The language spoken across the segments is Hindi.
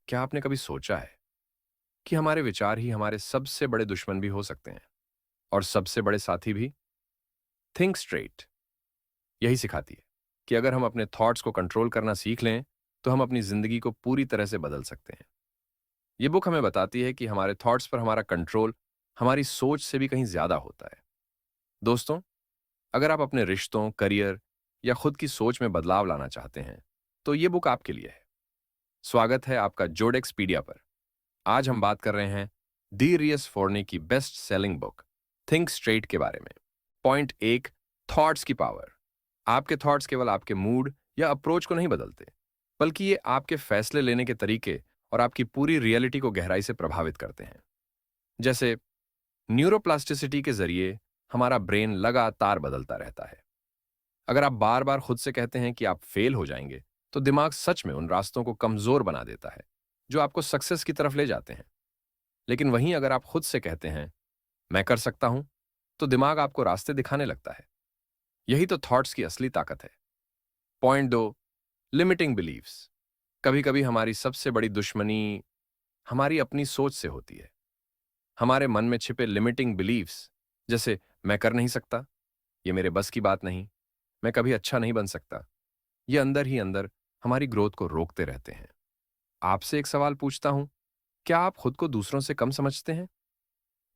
क्या आपने कभी सोचा है कि हमारे विचार ही हमारे सबसे बड़े दुश्मन भी हो सकते हैं और सबसे बड़े साथी भी? थिंक स्ट्रेट यही सिखाती है कि अगर हम अपने थॉट्स को कंट्रोल करना सीख लें तो हम अपनी जिंदगी को पूरी तरह से बदल सकते हैं। ये बुक हमें बताती है कि हमारे थॉट्स पर हमारा कंट्रोल हमारी सोच से भी कहीं ज्यादा होता है। दोस्तों, अगर आप अपने रिश्तों, करियर या खुद की सोच में बदलाव लाना चाहते हैं तो ये बुक आपके लिए है। स्वागत है आपका जोडेक्सपीडिया पर। आज हम बात कर रहे हैं डी रियस फोर्नी की best selling book think straight के बारे में। पॉइंट एक, थॉट्स की पावर। आपके थॉट्स केवल आपके मूड या अप्रोच को नहीं बदलते, बल्कि ये आपके फैसले लेने के तरीके और आपकी पूरी रियलिटी को गहराई से प्रभावित करते हैं। जैसे न्यूरोप्लास्टिसिटी के जरिए हमारा ब्रेन लगातार बदलता रहता है। अगर आप बार बार खुद से कहते हैं कि आप फेल हो जाएंगे, तो दिमाग सच में उन रास्तों को कमजोर बना देता है जो आपको सक्सेस की तरफ ले जाते हैं। लेकिन वहीं अगर आप खुद से कहते हैं मैं कर सकता हूं, तो दिमाग आपको रास्ते दिखाने लगता है। यही तो थॉट्स की असली ताकत है। पॉइंट दो, लिमिटिंग बिलीव्स। कभी कभी हमारी सबसे बड़ी दुश्मनी हमारी अपनी सोच से होती है। हमारे मन में छिपे लिमिटिंग बिलीव्स, जैसे मैं कर नहीं सकता, ये मेरे बस की बात नहीं, मैं कभी अच्छा नहीं बन सकता, ये अंदर ही अंदर हमारी ग्रोथ को रोकते रहते हैं। आपसे एक सवाल पूछता हूं, क्या आप खुद को दूसरों से कम समझते हैं?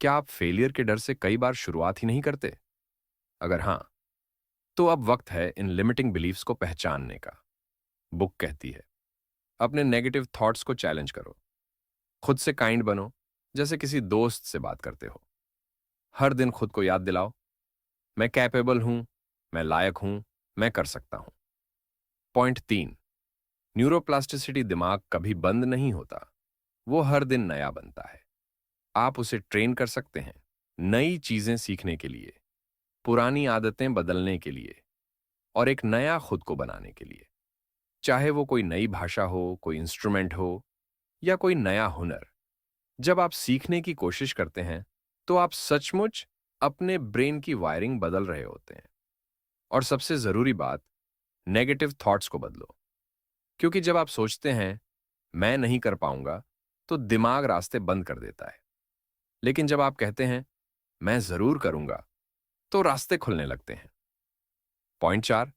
क्या आप फेलियर के डर से कई बार शुरुआत ही नहीं करते? अगर हां, तो अब वक्त है इन लिमिटिंग बिलीफ्स को पहचानने का। बुक कहती है अपने नेगेटिव थॉट्स को चैलेंज करो, खुद से काइंड बनो, जैसे किसी दोस्त से बात करते हो। हर दिन खुद को याद दिलाओ, मैं कैपेबल हूं, मैं लायक हूं, मैं कर सकता हूं। पॉइंट तीन, न्यूरोप्लास्टिसिटी दिमाग कभी बंद नहीं होता, वो हर दिन नया बनता है। आप उसे ट्रेन कर सकते हैं नई चीजें सीखने के लिए, पुरानी आदतें बदलने के लिए और एक नया खुद को बनाने के लिए। चाहे वो कोई नई भाषा हो, कोई इंस्ट्रूमेंट हो या कोई नया हुनर। जब आप सीखने की कोशिश करते हैं तो आप सचमुच अपने ब्रेन की वायरिंग बदल रहे होते हैं। और सबसे जरूरी बात, नेगेटिव थॉट्स को बदलो। क्योंकि जब आप सोचते हैं मैं नहीं कर पाऊंगा, तो दिमाग रास्ते बंद कर देता है। लेकिन जब आप कहते हैं मैं जरूर करूंगा, तो रास्ते खुलने लगते हैं। पॉइंट चार,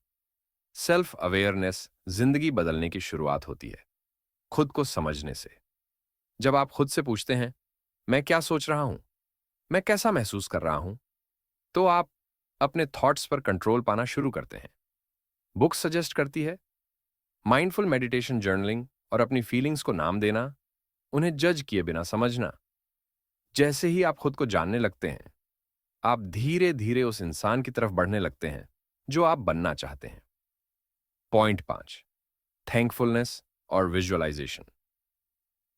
सेल्फ अवेयरनेस जिंदगी बदलने की शुरुआत होती है खुद को समझने से। जब आप खुद से पूछते हैं मैं क्या सोच रहा हूं, मैं कैसा महसूस कर रहा हूं, तो आप अपने थॉट्स पर कंट्रोल पाना शुरू करते हैं। बुक सजेस्ट करती है माइंडफुल मेडिटेशन, जर्नलिंग और अपनी फीलिंग्स को नाम देना, उन्हें जज किए बिना समझना। जैसे ही आप खुद को जानने लगते हैं, आप धीरे धीरे उस इंसान की तरफ बढ़ने लगते हैं जो आप बनना चाहते हैं। पॉइंट पांच, थैंकफुलनेस और विजुअलाइजेशन।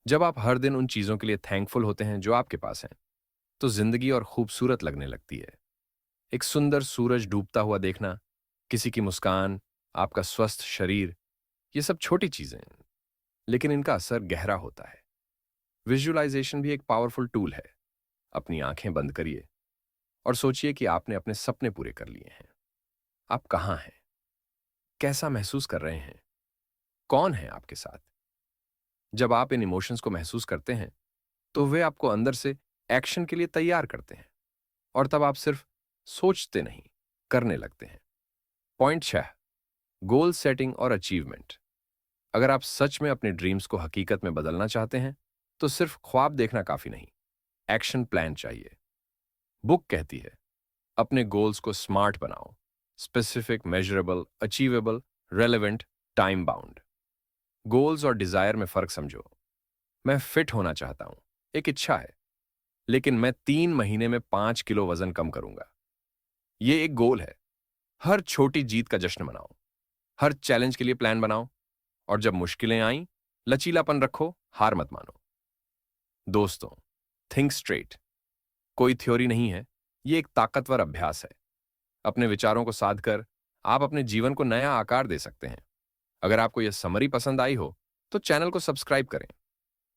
जब आप हर दिन उन चीजों के लिए थैंकफुल होते हैं जो आपके पास हैं, तो जिंदगी और खूबसूरत लगने लगती है। एक सुंदर सूरज डूबता हुआ देखना, किसी की मुस्कान, आपका स्वस्थ शरीर, ये सब छोटी चीजें हैं, लेकिन इनका असर गहरा होता है। विजुअलाइजेशन भी एक पावरफुल टूल है। अपनी आंखें बंद करिए और सोचिए कि आपने अपने सपने पूरे कर लिए हैं। आप कहाँ हैं, कैसा महसूस कर रहे हैं, कौन है आपके साथ। जब आप इन इमोशंस को महसूस करते हैं, तो वे आपको अंदर से एक्शन के लिए तैयार करते हैं और तब आप सिर्फ सोचते नहीं, करने लगते हैं। पॉइंट छह, गोल सेटिंग और अचीवमेंट। अगर आप सच में अपने ड्रीम्स को हकीकत में बदलना चाहते हैं, तो सिर्फ ख्वाब देखना काफी नहीं, एक्शन प्लान चाहिए। बुक कहती है अपने गोल्स को स्मार्ट बनाओ, specific, measurable, achievable, relevant, time bound. Goals और डिजायर में फर्क समझो। मैं फिट होना चाहता हूं, एक इच्छा है, लेकिन मैं 3 महीने में 5 किलो वजन कम करूंगा, ये एक गोल है। हर छोटी जीत का जश्न मनाओ, हर चैलेंज के लिए प्लान बनाओ और जब मुश्किलें आईं, लचीलापन रखो, हार मत मानो। दोस्तों, थिंक स्ट्रेट कोई थ्योरी नहीं है, ये एक ताकतवर अभ्यास है। अपने विचारों को साध कर आप अपने जीवन को नया आकार दे सकते हैं। अगर आपको यह समरी पसंद आई हो, तो चैनल को सब्सक्राइब करें।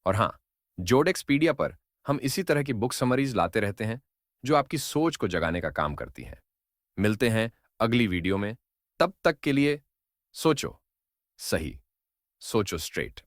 और हां, जोडेक्सपीडिया पर हम इसी तरह की बुक समरीज लाते रहते हैं जो आपकी सोच को जगाने का काम करती हैं। मिलते हैं अगली वीडियो में। तब तक के लिए सोचो सही, सोचो स्ट्रेट।